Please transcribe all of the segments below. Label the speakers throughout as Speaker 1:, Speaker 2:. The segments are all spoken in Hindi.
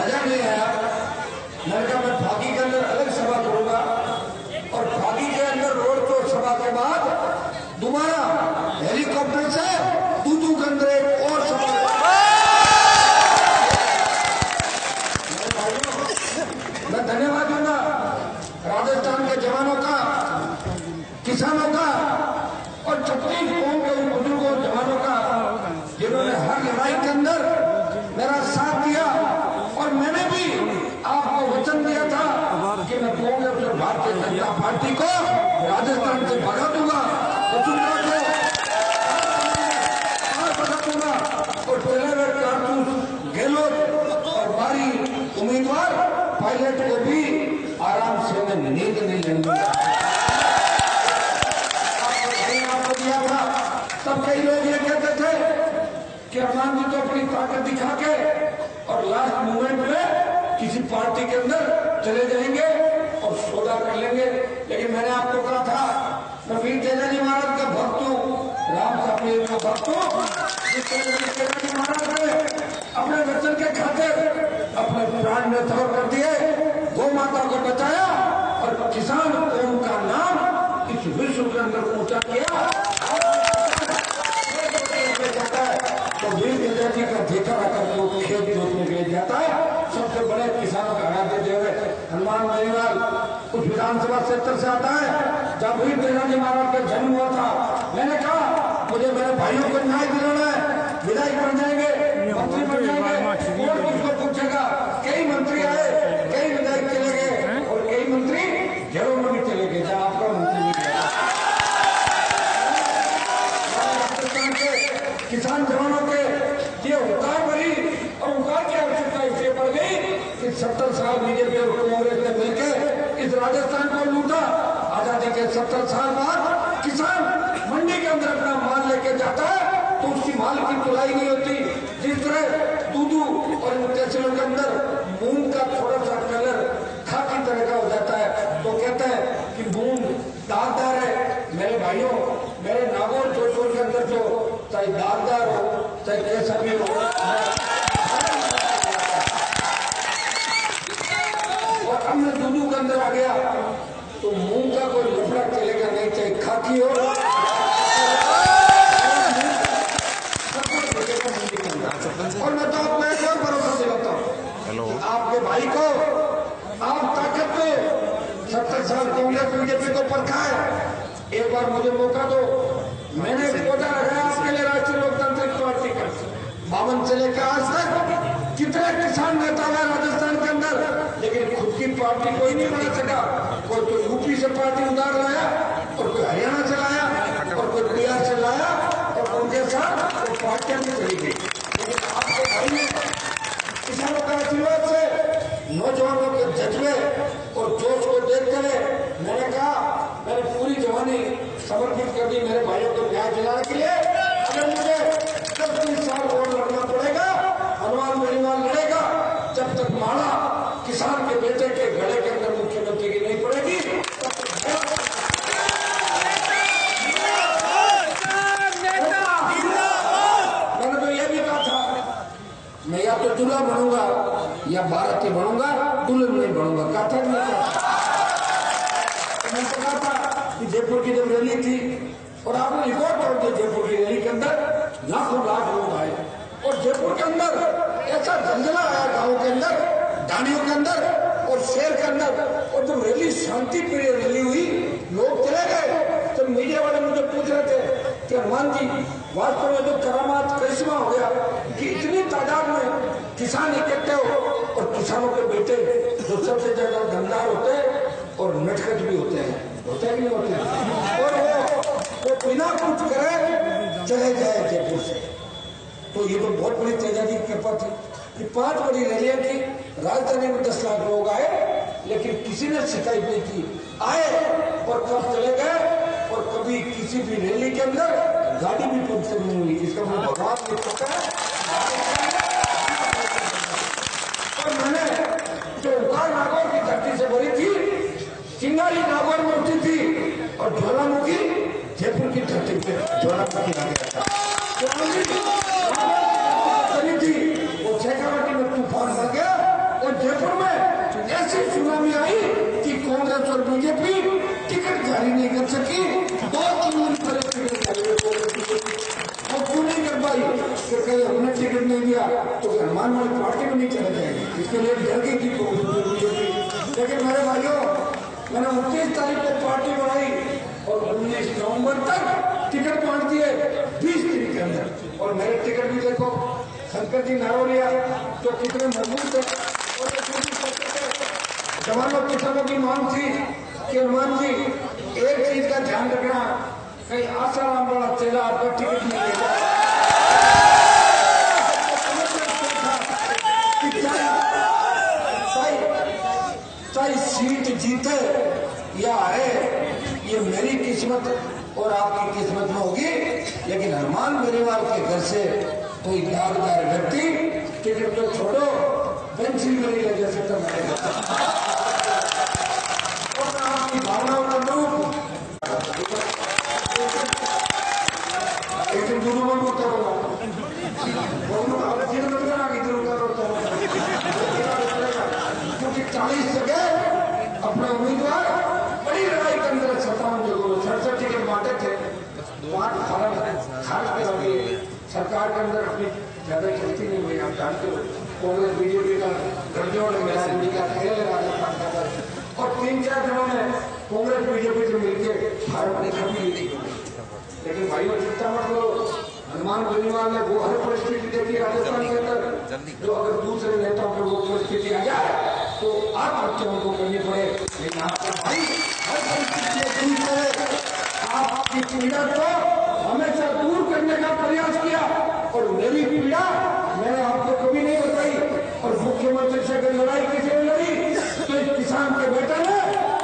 Speaker 1: मजा नहीं आया। मैंने कहा मैं फागी के अंदर अलग सभा करूंगा और फागी के अंदर रोड को सभा के बाद दोबारा हेलीकॉप्टर से दूधू के अंदर एक और सभा। मैं धन्यवाद दूंगा राजस्थान के जवानों का, किसानों का और छत्तीस कौम के उन बुजुर्गों जवानों का जिन्होंने हर लड़ाई के अंदर मेरा साथ दिया। और मैंने भी आपको वचन दिया था कि मैं कांग्रेस और भारतीय जनता पार्टी को राजस्थान से भगा दूंगा, वसुंधरा को भगा दूंगा और टेलर कारतूस गहलोत और बारी उम्मीदवार पायलट को भी आराम से मैं नींद नहीं लेने दूंगा। आपको दिया था तब कई लोग ये कहते थे कि अरमान जी तो अपनी ताकत दिखा के और लास्ट मूवमेंट में किसी पार्टी के अंदर चले जाएंगे और सौदा कर लेंगे। लेकिन मैंने आपको कहा था मैं वीर तेजाजी महाराज का भक्त हूँ, राम साहब का भक्त हूँ। तेजाजी महाराज ने अपने वचन के खातिर अपने प्राण में तौर कर दिए, गौ माता को बचाया और किसान कौम का नाम इस विश्व के अंदर ऊंचा किया। तो वीर तेजाजी का देखा रखकर वो खेत जोतने के लिए जाता है। सबसे बड़े किसानों का आराध्य देव हनुमान बेनीवाल उस विधानसभा क्षेत्र से आता है जब वीर तेजाजी महाराज का जन्म हुआ था। मैंने कहा मुझे मेरे भाइयों को न्याय दिलाना है, विधायक बन जाएंगे, मंत्री बन जाएंगे, कौन किसको पूछेगा। कई मंत्री आए, कई विधायक चले गए और कई मंत्री जेलों में भी चले गए। जब आपका मंत्री भी गया राजस्थान के किसान जवानों के ये हुंकार भरी और हुंकार की आवश्यकता इसलिए पड़ गई कि 70 साल बीजेपी और कांग्रेस ने मिलकर इस राजस्थान को लूटा। आजादी के 70 साल बाद किसान मंडी के अंदर अपना माल लेके जाता है तो उसकी माल की तुलाई नहीं होती। जिस तरह दूधू और इन तहसीलों के अंदर मूंग का थोड़ा सा कलर खाकी तरह का हो जाता है तो कहते हैं कि मूंग दागदार है। मेरे भाइयों, मेरे नागौर जोधपुर के अंदर जो चाहे दागदार हो चाहे कैसा भी हो, और अब मैं दूधू के अंदर आ गया तो मूंग का कोई लफड़ा चलेगा नहीं, चाहे खाकी हो। और मैं तो आपको एक और भरोसा दिलाता हूँ, आपके भाई को आप ताकत दो। 70 साल कांग्रेस बीजेपी को परखा है, एक बार मुझे मौका दो। मैंने कोटा लगाया आपके लिए राष्ट्रीय लोकतांत्रिक पार्टी का 52 से लेकर आज तक कितने किसान नेता हुए राजस्थान के अंदर, लेकिन खुद की पार्टी कोई नहीं बना सका। कोई तो यूपी से पार्टी उधार लाया और कोई हरियाणा से लाया और कोई बिहार से लाया और उनके साथ वो पार्टियां भी चली गई। लेकिन आपके भाई ने किसानों का आशीर्वाद से, नौजवानों के जज्बे और जोश को देखते हुए मैंने कहा मैंने पूरी जवानी समर्पित कर दी मेरे भाइयों को न्याय दिलाने के लिए। अगर मुझे 10-20 साल और लड़ना पड़ेगा, हनुमान बेनीवाल लड़ेगा, जब तक माला किसान के बेटे के गले के अंदर मुख्यमंत्री की नहीं पड़ेगी तब तक मैंने तो यह भी कहा था मैं या तो दूल्हा बनूंगा या भारतीय बनूंगा, दुल्हन नहीं बनूंगा। कहा था मैं तो कहा था कि जयपुर की जब रैली थी और आपने रिकॉर्ड तोड़ दिया, जयपुर की रैली के अंदर लाखों लाख लोग आए और जयपुर के अंदर ऐसा जलजला आया, गांव के अंदर, ढाणियों के अंदर और शहर के अंदर। और जब रैली शांति प्रिय रैली हुई, लोग चले गए, तो मीडिया वाले मुझे पूछ रहे थे कि हनुमान जी वास्तव में जो करामात करिश्मा हो गया कि इतनी तादाद में किसान इकट्ठे हो और किसानों के बेटे जो सबसे ज्यादा धनदार होते हैं और नटखट भी होते हैं कि नहीं होते हैं, और वो बिना कुछ करे चले जाए जयपुर से। तो ये तो बहुत बड़ी तेजाजी की कृपा थी कि 5 बड़ी रैलियां की, राजधानी में 10 लाख लोग आए, लेकिन किसी ने शिकायत नहीं की। आए और कब चले गए और कभी किसी भी रैली के अंदर गाड़ी भी पंक्चर नहीं हुई। इसका मुझे भगवान नहीं पता है। और मैंने जो उकार नागौर की धरती से भरी थी, चिंगारी नागौर में उठी थी और ज्वालामुखी जयपुर की धरती पे ज्वालामुखी आ गया था। थी वो शेखावटी में तूफान बन गया नहीं कर सकी, 2-3 दिन पहले और क्यों नहीं कर पाई कि कहीं अपने टिकट नहीं दिया तो हनुमान वाली पार्टी में नहीं चले जाएंगे, इसके लिए डर गई थी। लेकिन मेरे भाइयों, मैंने 29 तारीख को पार्टी बनाई और 19 नवंबर तक टिकट बांट दिए 20 दिन के अंदर। और मेरे टिकट भी देखो, शंकर जी नारोलिया जो कितने मजबूत थे और जवानों किसानों की मांग थी कि हनुमान जी एक चीज का ध्यान रखना, कहीं आसाराम वाला चेला आपका टिकट नहीं देगा। चाहे सीट जीते या हारे, ये मेरी किस्मत और आपकी किस्मत में होगी, लेकिन हनुमान बेनीवाल के घर से कोई यादगार व्यक्ति टिकट तो छोड़ो, पेंसिल में नहीं लगे सकता मेरे घर। और मैं आपकी भावनाओं का अनुरूप एक दिन गुरु बन होता होगा, क्योंकि 40 जगह अपना उम्मीदवार बड़ी लड़ाई के अंदर 57 जगहों 67 टिकट बांटे थे। खास करके सरकार के अंदर अपनी ज्यादा चलती नहीं हुई, आप जानते हो। कांग्रेस बीजेपी का गठजोड़ मिला, का खेल राजस्थान का, और 3-4 दिनों में कांग्रेस बीजेपी से मिलकर भारत ने कभी नहीं दी। लेकिन भाइयों चिंता मत करो, हनुमान बेनीवाल ने वो हर परिस्थिति देखी राजस्थान के अंदर, जो अगर दूसरे नेताओं पर वो परिस्थिति आ जाए तो आत्महत्या उनको करनी पड़े। लेकिन आपका भाई हर परिस्थिति दूर करे, आपकी पीड़ा को हमेशा दूर करने का प्रयास किया। और मेरी पीड़ा मैंने आपको कभी नहीं बताई, और मुख्यमंत्री से अगर लड़ाई किसी ने लड़ी तो इस किसान के बेटे ने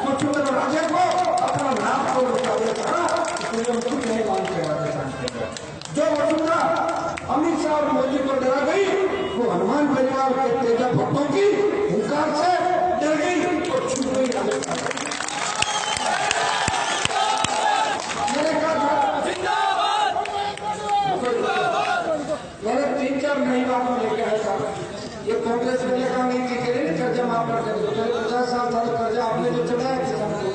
Speaker 1: वसुंधरा राजे को अपना नाम को मुकाबले करा, इसलिए हम कुछ नहीं मानते राजस्थान के अंदर। जो वसुंधरा अमित शाह और मोदी को डरा गई, वो हनुमान बेनीवाल के तेजा भक्तों की हुंकार से डर गई और छूट गई राजस्थान। मैंने कहा था, मैंने 3-4 महीना में लेके आया था, ये कांग्रेस में लेकर नहीं थी कि नहीं कर्जा माफ कर दो, 50 साल था कर्जा आपने जो चढ़ाया किसानों को।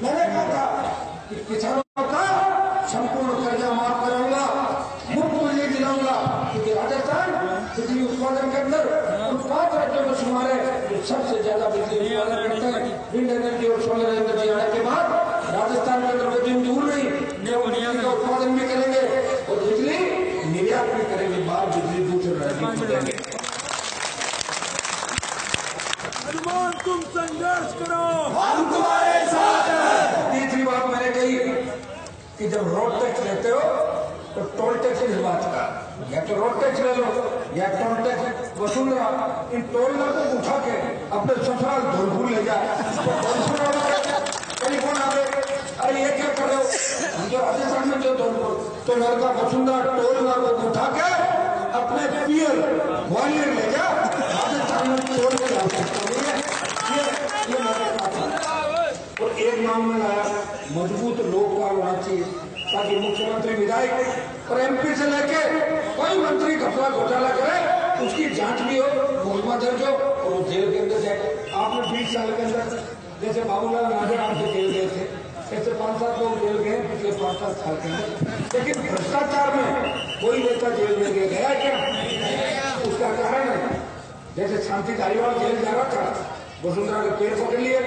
Speaker 1: मैंने कहा था कि किसानों का संपूर्ण कर्जा माफ कराऊंगा, मुफ्त बिजली दिलाऊंगा, क्योंकि राजस्थान बिजली उत्पादन के अंदर उन 5 राज्यों में शुमार है जो सबसे ज्यादा बिजली उत्पादन करते हैं। विंड एनर्जी और सोलर एनर्जी आने के बाद राजस्थान के अंदर वो दिन दूर नहीं, बिजली का उत्पादन भी करेंगे और बिजली निर्यात भी करेंगे, बाहर बिजली दूसरे राज्यों में देंगे।
Speaker 2: हनुमान तुम संघर्ष करो,
Speaker 1: हम तुम्हारे साथ हैं। तीसरी बात मैंने कही कि जब रोड टैक्स लेते हो तो टोल टैक्स इस बात का, या तो रोड टैक्स ले लो या टोल टैक्स। वसुंधरा इन टोल को उठा के अपने ससुराल धौलपुर ले जाए तो टेलीफोन आ गए, अरे ये क्या कर रहे हो, हम तो राजस्थान में जो धौलपुर, तो लड़का वसुंधरा टोल को उठा के अपने पियर ग्वालियर ले जा, राजस्थान में टोल के ला सकता है। ये मैंने कहा था। और एक मामला लाया, मजबूत लोकपाल होना चाहिए ताकि मुख्यमंत्री, विधायक और एमपी से लेके कोई मंत्री घपला घोटाला करे उसकी जांच भी हो, मुकदमा दर्ज हो और वो जेल के अंदर जाए। आपने 20 साल के अंदर जैसे बाबूलाल नागर आपसे जेल गए थे, ऐसे 5-7 लोग जेल गए पिछले 5-7 साल के अंदर। लेकिन भ्रष्टाचार में कोई नेता जेल में गया क्या? उसका कारण है, जैसे शांति धारीवाल जेल जा रहा था, वसुंधरा के पैर पकड़ लिए,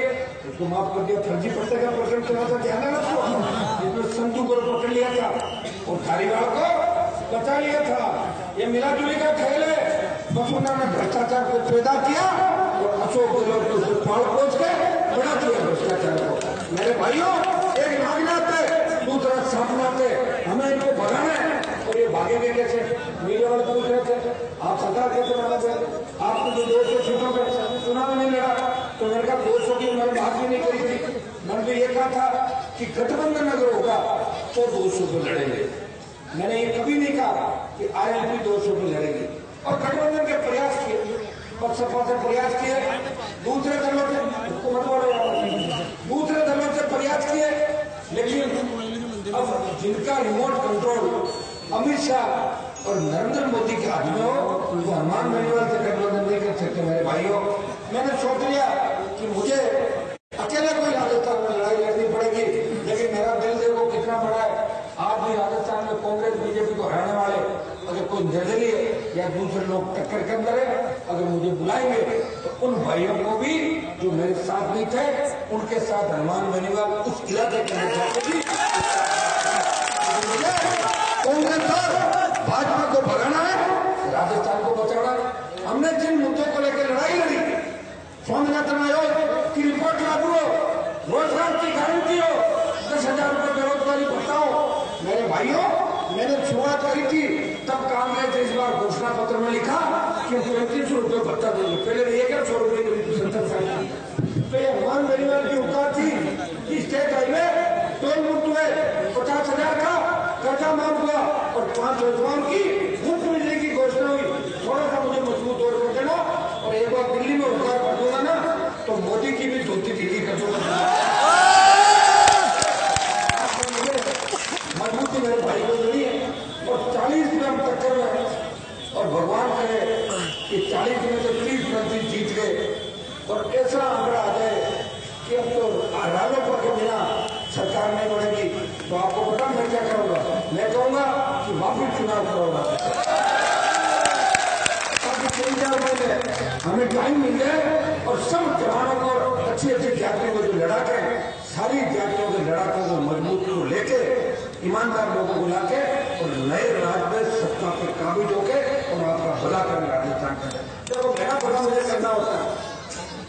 Speaker 1: उसको माफ कर दिया, फर्जी पट्टे का प्रकरण चला था, ध्यान है ना, जिसमें संतू को पकड़ लिया था और धारीवाल को बचा लिया था। ये मिला जुली का खेल है। वसुंधरा ने भ्रष्टाचार को पैदा किया और अशोक गहलोत को उसको पाल पोछ के बड़ा किया भ्रष्टाचार को। मेरे भाइयों, एक नागनाथ है, दूसरा सांपनाथ है, हमें इनको भगाना है। और ये भागेंगे कैसे? मीडिया वाले पूछ रहे थे आप सरकार कैसे बनाओगे, आपको जो 200 सीटों पर चुनाव नहीं लड़ा, तो मैंने कहा 200 की मैंने बात भी नहीं करी थी। मैंने तो ये कहा था कि गठबंधन अगर होगा तो 200 पे लड़ेंगे। मैंने ये कभी नहीं कहा कि आरएलपी 200 पे लड़ेगी। और गठबंधन के प्रयास किए, सपा से प्रयास किए, दूसरे दलों से दूसरे दलों से प्रयास किए, लेकिन अब जिनका रिमोट कंट्रोल अमित शाह और नरेंद्र मोदी के हाथ में हो, वो हनुमान बेनीवाल से गठबंधन नहीं कर सकते। मेरे भाइयों, मैंने सोच लिया कि मुझे अकेले कोई राजस्थान में लड़ाई लिए या दूसरे लोग टक्कर के अंदर है, अगर मुझे बुलाएंगे तो उन भाइयों को भी जो मेरे साथ नहीं थे उनके साथ हनुमान बेनीवाल उस इलाके के नेता कांग्रेस और भाजपा को भगाना है, राजस्थान को बचाना है। हमने जिन मुद्दों को लेकर लड़ाई लड़ी, स्वामीनाथन आयोग की रिपोर्ट लागू हो, रोजगार की गारंटी हो, 10,000 रुपए बेरोजगारी भत्ता हो। मेरे भाइयों, मैंने शुरुआत करी थी तब कांग्रेस इस बार घोषणा पत्र में लिखा कि 3500 रुपए भत्ता देंगे, पहले 100 रुपए की 70 साल की। तो ये हनुमान बेनीवाल की औकात थी कि स्टेट हाईवे टोल मुक्त हुए, 50,000 का कर्जा माफ हुआ और 5 नौजवान की मुफ्त बिजली की घोषणा हुई। थोड़ा सा मुझे मजबूत और कर देना और एक बार दिल्ली में उठा कर दूंगा ना तो मोदी की भी धोती ढीली कर दूंगा। मजबूती मेरे भाई को मिली है और 40 ग्राम टक्कर में और भगवान करे कि 40 में से 30% जीत गए और ऐसा आंकड़ा आ जाए कि अब तो रालोपा के बिना सरकार नहीं बनेगी तो आपको पता मैं क्या करूंगा? मैं कहूंगा कि वापिस चुनाव करूंगा। 3-4 महीने हमें टाइम मिल जाए और सब जवानों को अच्छी जातियों को जो लड़ाके सारी जातियों के लड़ाकों को मजबूत को लेके ईमानदार लोगों को लाके और नए राज में सत्ता पर काबिज होके और आपका भला करने राजस्थान का जब मेरा भला मुझे करना होता है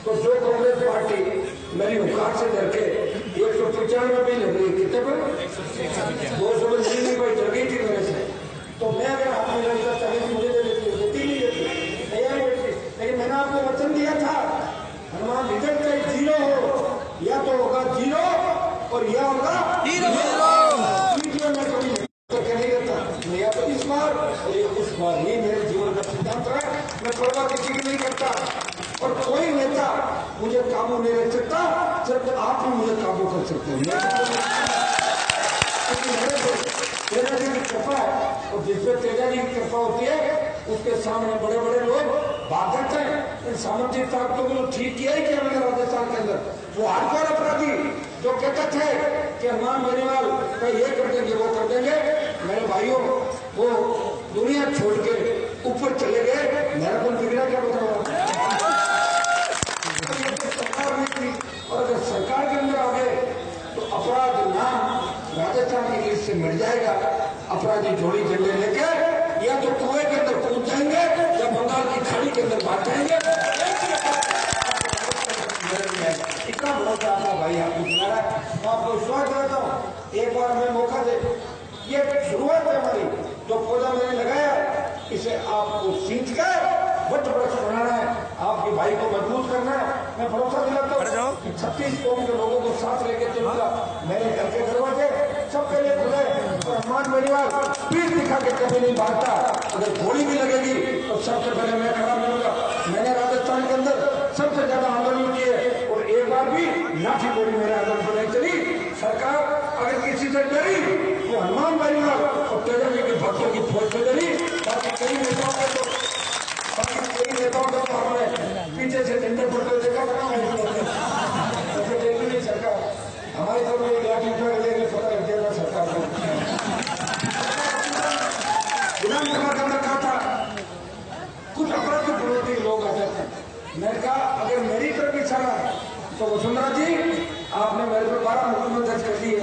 Speaker 1: तो जो कांग्रेस पार्टी मेरी औकात से डर के 195 भी लग रही कितने पर 200 में नहीं कोई डर गई थी मेरे से तो मैं अगर हाथ में लगता 40 मुझे दे देती देती नहीं देती तैयार देती। लेकिन मैंने आपको वचन दिया था हनुमान रिजल्ट चाहे 0 हो या तो होगा 0 और यह होगा 0 में कभी नहीं रहता या तो इस बार उस बार ये मेरे जीवन का सिद्धांत है। मैं परवाह किसी की नहीं करता और कोई नेता मुझे काबू नहीं रख सकता, सिर्फ आप ही मुझे काबू कर सकते हैं। तेजा जी की कृपा है और जिसमें तेजा जी की कृपा होती है उसके सामने बड़े बड़े लोग भाग जाते हैं। इन सामाजिक ताकतों को ठीक किया ही किया मैंने राजस्थान के अंदर। वो हार्डकोर अपराधी जो कहते थे कि हनुमान बेनीवाल का ये कर देंगे वो कर देंगे, मेरे भाइयों वो दुनिया छोड़ के ऊपर चले गए। मेरा को बिगड़ा क्या बताऊंगा? सरकार नहीं थी और अगर सरकार के अंदर आ गए तो अपराध नाम राजस्थान की लिस्ट से मिल जाएगा। अपराधी जोड़ी झंडे लेके या तो कुएं के अंदर कूद जाएंगे या बंगाल की खाड़ी के अंदर भाग जाएंगे। इतना भरोसा आपका भाई आपको दिला रहा है, मैं आपको विश्वास दिलाता हूँ। एक बार हमें मौका दे, ये शुरुआत है हमारी। जो पौधा मैंने लगाया इसे आपको सींच कर वट वृक्ष बनाना है, आपके भाई को मजबूत करना है। मैं भरोसा दिलाता हूँ कि 36 कौम के लोगों को साथ लेकर चलूंगा। मेरे घर के दरवाजे सबके लिए खुले और हनुमान बेनीवाल पीठ दिखा के कभी नहीं भागता। अगर गोली भी लगेगी तो सबसे पहले मैं खड़ा मिलूंगा। मैंने राजस्थान के अंदर सबसे ज्यादा आंदोलन किए और एक बार भी लाठी गोली मेरे आंदोलन पर नहीं चली। सरकार अगर किसी से डरी तो हनुमान बेनीवाल और तेजा जी के भक्तों की फौज से डरी। बाकी कई नेताओं को हमने पीछे से टेंडर पड़ते देखा नहीं। सरकार हमारी तरफ एक लाठी लेकर पता लग जाएगा सरकार को। विधानसभा के अंदर कहा था कुछ अपराधी प्रवृत्ति के लोग आ जाते हैं। मैंने कहा अगर मेरी तरफ इशारा है तो वसुंधरा जी आपने मेरे पर 12 मुकदमे दर्ज कर दिए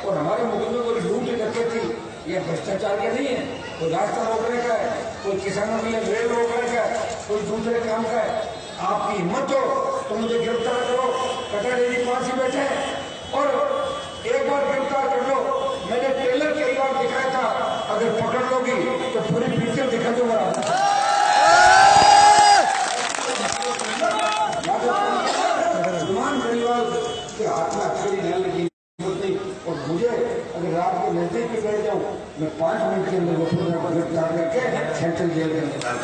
Speaker 1: और हमारे मुकदमे को लूट करके थी। ये भ्रष्टाचार के नहीं है, कोई रास्ता रोकने का है, कोई किसानों के लिए रेल रोकने का है, कोई दूसरे काम का है। आपकी हिम्मत हो तो मुझे गिरफ्तार करो। कटारे जी फांसी बैठे और एक बार गिरफ्तार कर लो। मैंने ट्रेलर कई बार दिखाया था, अगर पकड़ लोगी तो पूरी पिक्चर दिखा दूंगा। हनुमान बेनीवाल के हाथ में अक्षरी डालने की जरूरत नहीं और मुझे अगर रात को नजदीक में बैठ जाऊं मैं 5 मिनट के अंदर वसुंधरा को गिरफ्तार करके सेंट्रल जेल में निकाल